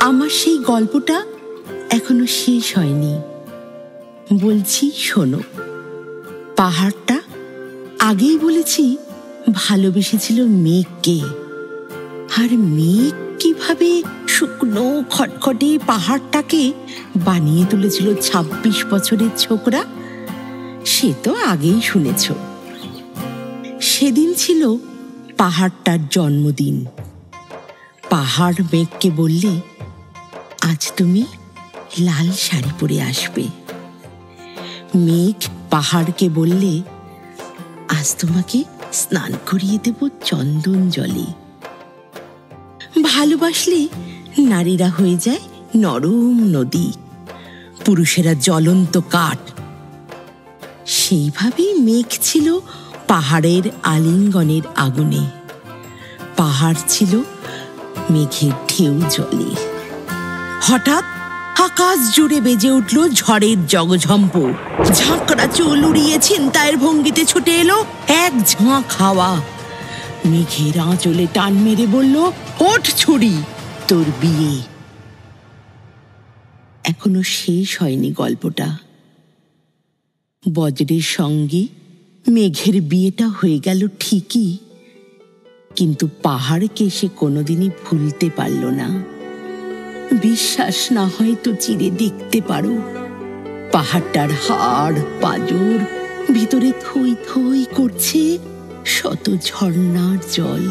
আমার সেই গল্পটা এখনো শেষ হয়নি। বলছি শোনো। পাহাড়টা আগেই বলেছি ভালোবেসেছিল মেঘকে, আর মেঘ কিভাবে শুকনো খটখটে পাহাড়টাকে বানিয়ে তুলেছিল ২৬ বছরের ছোকরা, সে তো আগেই শুনেছ। সেদিন ছিল পাহাড়টার জন্মদিন। পাহাড় মেঘকে বললে, আজ তুমি লাল শাড়ি পরে আসবে। মেঘ পাহাড়কে বললে, আজ তোমাকে স্নান করিয়ে দেব চন্দন জলে। ভালোবাসলে নারীরা হয়ে যায় নরম নদী, পুরুষেরা জ্বলন্ত কাঠ। সেইভাবেই মেঘ ছিল পাহাড়ের আলিঙ্গনের আগুনে, পাহাড় ছিল মেঘের ঢেউ জলে। হঠাৎ আকাশ জুড়ে বেজে উঠল ঝড়ের জগঝম্প। ঝাঁকড়া চুল উড়িয়ে ছিনতাইয়ের ভঙ্গিতে ছুটে এলো এক ঝাঁক হাওয়া। মেঘের আঁচলে টান মেরে বলল, ওঠ ছুরি, তোর বিয়ে। এখনো শেষ হয়নি গল্পটা। বজ্রের সঙ্গে মেঘের বিয়েটা হয়ে গেল ঠিকই, কিন্তু পাহাড়কে সে কোনোদিনই ভুলতে পারল না। বিশ্বাস না হয় তো চিরে দেখতে পারো। পাহাড়টার হাড় পাঁজর ভিতরে থই থই করছে শত ঝর্ণার জল।